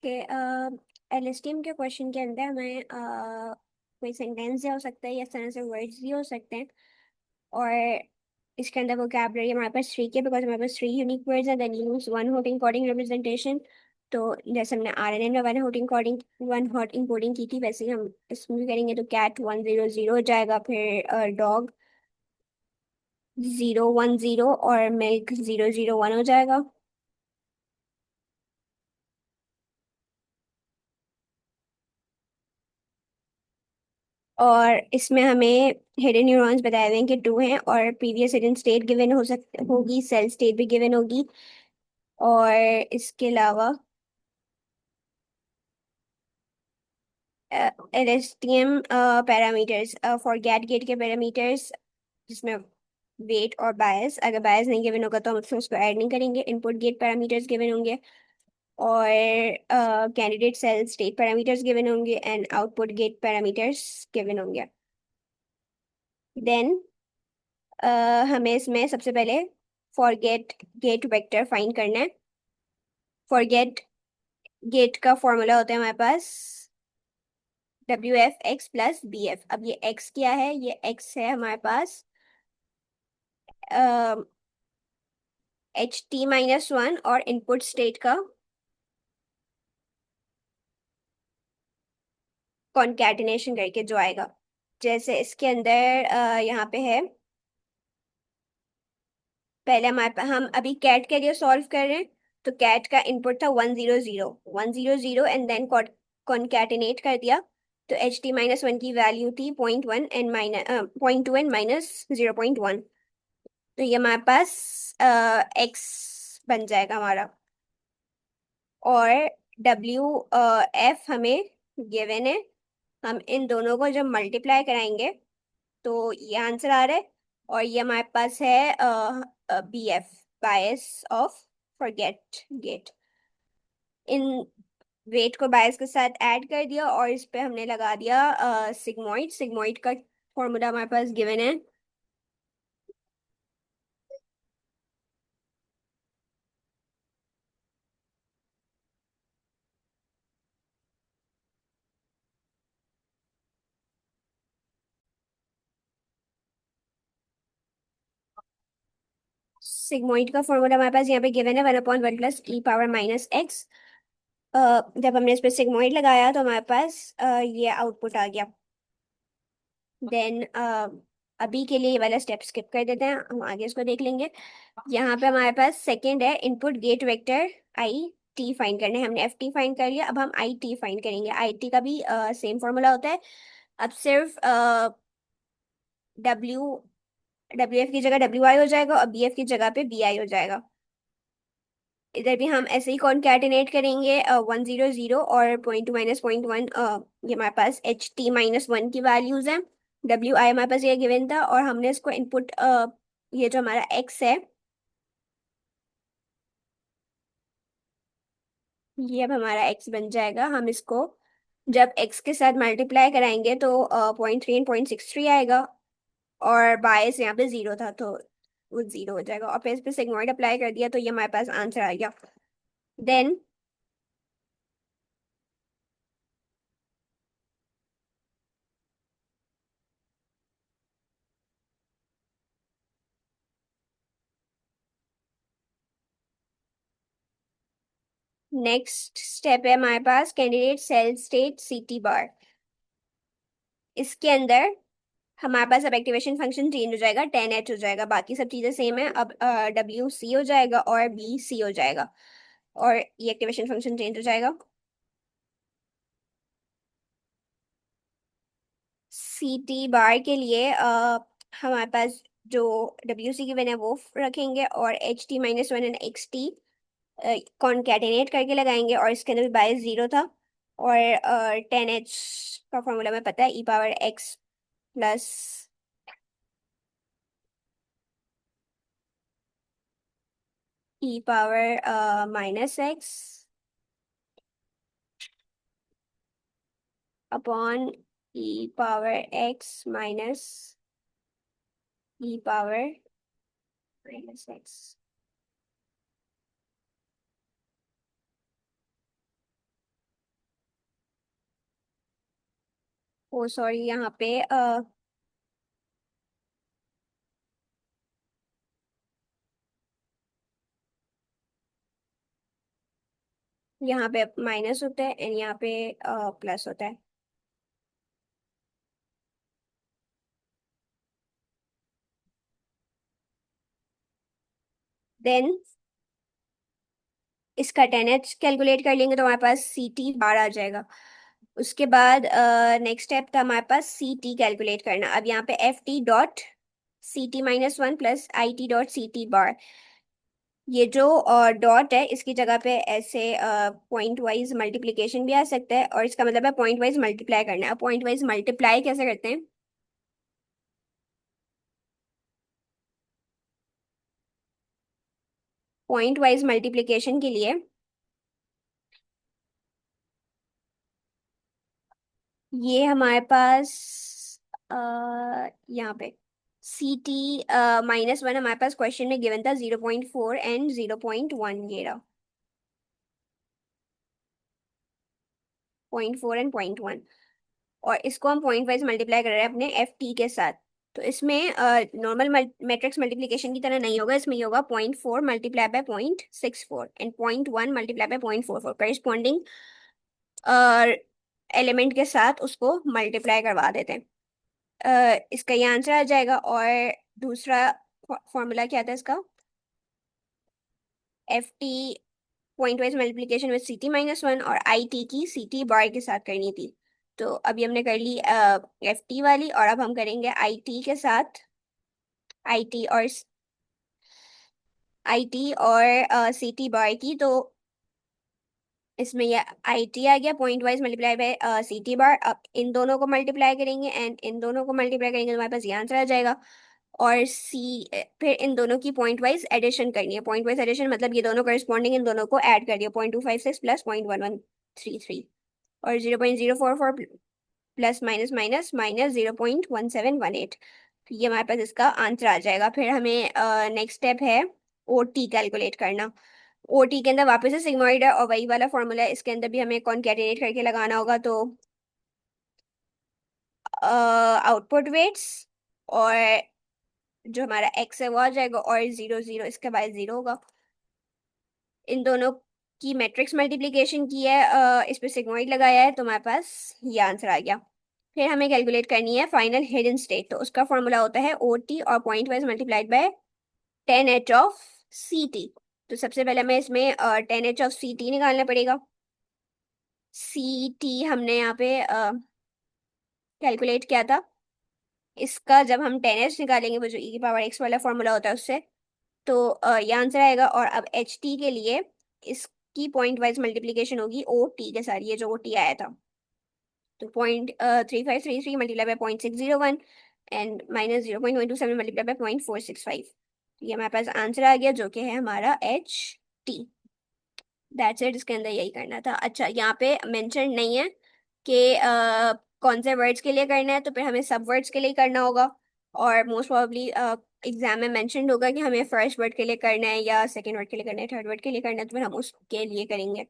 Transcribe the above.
के एलएसटीएम के क्वेश्चन के अंदर हमें कोई सेंटेंस हो सकता है या इस तरह से वर्ड्स भी हो सकते हैं। और इसके अंदर वोकैबुलरी हमारे पास थ्री के, बिकॉज हमारे पास थ्री यूनिक वर्ड्स हैं, then use one hot encoding representation. तो जैसे हमने आरएनएन में वन हॉट इनकोडिंग की थी, वैसे ही हम इसमें भी करेंगे। तो कैट 100 हो जाएगा, फिर डॉग 010 और मिल्क 001 हो जाएगा। और इसमें हमें हिडन न्यूरॉन्स बताए हुए हैं कि टू हैं, और प्रीवियस हिडन स्टेट गिवन हो सकती होगी, सेल स्टेट भी गिवन होगी। और इसके अलावा LSTM parameters for gate gate के पैरामीटर्स, जिसमें वेट और बायस, अगर बायस नहीं गिवन होगा तो हम उसको ऐड नहीं करेंगे। इनपुट गेट पैरामीटर्स गिवन होंगे, और candidate cell state parameters given होंगे, and output gate parameters given होंगे। देन हमें इसमें सबसे पहले फॉरगेट गेट वेक्टर फाइंड करना है। फॉरगेट गेट का फॉर्मूला होता है हमारे पास WF(x+BF)। अब ये x क्या है? ये x है हमारे पास HT-1 और इनपुट स्टेट का कॉन्कैटिनेशन करके जो आएगा। जैसे इसके अंदर यहाँ पे है, पहले हम अभी कैट के लिए सॉल्व कर रहे हैं। तो कैट का इनपुट था 100 एंड देन कॉन्कैटिनेट कर दिया। तो HT-1 की वैल्यू थी 0.1 एंड माइनस 0.2 एंड -0.1। तो ये हमारे पास एक्स बन जाएगा हमारा। और WF हमें गिवन है। हम इन दोनों को जब मल्टीप्लाई कराएंगे तो ये आंसर आ रहा है। और ये हमारे पास है BF, bias of forget gate. इन वेट को बायस के साथ ऐड कर दिया, और इस पे हमने लगा दिया सिग्मोइड। सिग्मोइड का फॉर्मूला हमारे पास गिवन है। सिग्मोइड का फॉर्मूला हमारे पास यहाँ पे गिवन है, 1/1 + e⁻⁻x। जब हमने इस पे सिग्मोइड लगाया तो हमारे पास ये आउटपुट आ गया। देन अभी के लिए ये वाला स्टेप स्किप कर देते हैं, हम आगे इसको देख लेंगे। यहाँ पे हमारे पास सेकंड है, input gate vector IT find करने हैं। हमने FT फाइंड कर लिया, अब हम IT फाइंड करेंगे। IT का भी सेम फॉर्मूला होता है। अब सिर्फ डब्ल्यू WF की जगह WI हो जाएगा, और BF की जगह पे BI हो जाएगा। इधर भी हम ऐसे ही कॉन्कैटिनेट करेंगे, 100 और 0.2 - 0.1। ये हमारे पास HT-1 की वैल्यूज हैं। WI हमारे पास ये गिवन था, और हमने इसको इनपुट, ये जो हमारा X है, ये अब हमारा X बन जाएगा। हम इसको जब X के साथ मल्टीप्लाई कराएंगे तो 0.3 एंड 0.63 आएगा। और बायस यहाँ पे 0 था, तो वो 0 हो जाएगा। और फिर इस पे सिग्मॉइड अप्लाई कर दिया, तो ये हमारे पास आंसर आ गया। देन नेक्स्ट स्टेप है हमारे पास कैंडिडेट सेल स्टेट CT बार। इसके अंदर हमारे पास अब एक्टिवेशन फंक्शन चेंज हो जाएगा, 10H हो जाएगा। बाकी सब चीजें सेम है। अब WC हो जाएगा और BC हो जाएगा, और ये एक्टिवेशन फंक्शन चेंज हो जाएगा। CT बार के लिए हमारे पास जो WC की है वो रखेंगे, और HT-1 एंड XT कॉन्कैटिनेट करके लगाएंगे। और इसके अंदर भी बायस 0 था। और 10H का फॉर्मूला में पता है, e⁻x अपॉन e⁻x। ओ सॉरी, यहाँ पे माइनस होता है एंड यहाँ पे प्लस होता है। देन इसका 10H कैलकुलेट कर लेंगे तो हमारे पास सी टी बार आ जाएगा। उसके बाद नेक्स्ट स्टेप था हमारे पास सी टी कैलकुलेट करना। अब यहाँ पे F T dot C T minus one plus I T dot C T bar, ये जो डॉट है इसकी जगह पे ऐसे पॉइंट वाइज मल्टीप्लिकेशन भी आ सकता है, और इसका मतलब है पॉइंट वाइज मल्टीप्लाई करना है। अब पॉइंट वाइज मल्टीप्लाई कैसे करते हैं? पॉइंट वाइज मल्टीप्लिकेशन के लिए ये हमारे पास अ, यहाँ पे सी टी माइनस वन हमारे पास क्वेश्चन में गिवन था 0.4 एंड 0.1, ये रहा 0.4 एंड 0.1। और इसको हम पॉइंट वाइज मल्टीप्लाई कर रहे हैं अपने एफ टी के साथ। तो इसमें नॉर्मल मैट्रिक्स मल्टीप्लिकेशन की तरह नहीं होगा, इसमें ये होगा 0.4 multiply by 0.64 and 0.1 multiply by 0.44, corresponding element के साथ उसको मल्टीप्लाई करवा देते हैं। इसका ये आंसर आ जाएगा। और दूसरा फॉर्मूला क्या था इसका? F T point wise multiplication with C T minus one, और आई टी की सी टी बार के साथ करनी थी। तो अभी हमने कर ली एफ टी वाली, और अब हम करेंगे आई टी के साथ। आई टी और सी टी बार की। तो इसमें ये आई टी आ गया point wise multiply by C T bar. अब इन दोनों को मल्टीप्लाई करेंगे एंड इन दोनों को मल्टीप्लाई करेंगे तो हमारे पास ये आंसर आ जाएगा। और फिर इन दोनों की पॉइंट वाइज एडिशन करनी है। पॉइंट वाइज एडिशन मतलब ये दोनों करस्पॉन्डिंग, इन दोनों को ऐड कर दिया, 0.256 प्लस 0.1133, और 0.044 प्लस माइनस माइनस माइनस 0.1718। ये हमारे पास इसका आंसर आ जाएगा। फिर हमें नेक्स्ट स्टेप है ओ टी कैलकुलेट करना। ओ टी के अंदर वापस से सिग्मॉइड है और वही वाला फॉर्मूला है, इसके अंदर भी हमें कॉनकैटिनेट करके लगाना होगा। तो आउटपुट वेट्स और जो हमारा एक्स है वो आ जाएगा, और 0 0 इसके बाद 0 होगा। इन दोनों की मैट्रिक्स मल्टीप्लिकेशन की है, इस पे सिग्मॉइड लगाया है, तो हमारे पास ये आंसर आ गया। फिर हमें कैलकुलेट करनी है फाइनल हिडन स्टेट। तो उसका फॉर्मूला होता है ओ टी और point wise multiplied by 10H of C T. तो सबसे पहले हमें इसमें 10H ऑफ सी टी निकालना पड़ेगा। सी टी हमने यहाँ पे कैलकुलेट किया था। इसका जब हम 10H निकालेंगे, वो जो ई की पावर एक्स वाला फॉर्मूला होता है उससे, तो ये आंसर आएगा। और अब एच टी के लिए इसकी पॉइंट वाइज मल्टीप्लीकेशन होगी ओ टी के साथ, ये जो ओ टी आया था। तो 0.3533 multiply by 0.601 and minus 0.127 multiply by 0.465। ये हमारे पास आंसर आ गया जो कि है हमारा एच टी। दैट्स इट, इसके अंदर यही करना था। अच्छा, यहाँ पे मेंशन नहीं है कि कौन से वर्ड्स के लिए करना है, तो फिर हमें सब वर्ड्स के लिए करना होगा। और मोस्ट प्रोबेबली एग्जाम में मेंशन होगा कि हमें फर्स्ट वर्ड के लिए करना है या सेकंड वर्ड के लिए करना है, थर्ड वर्ड के लिए करना है, तो फिर हम उसके लिए करेंगे।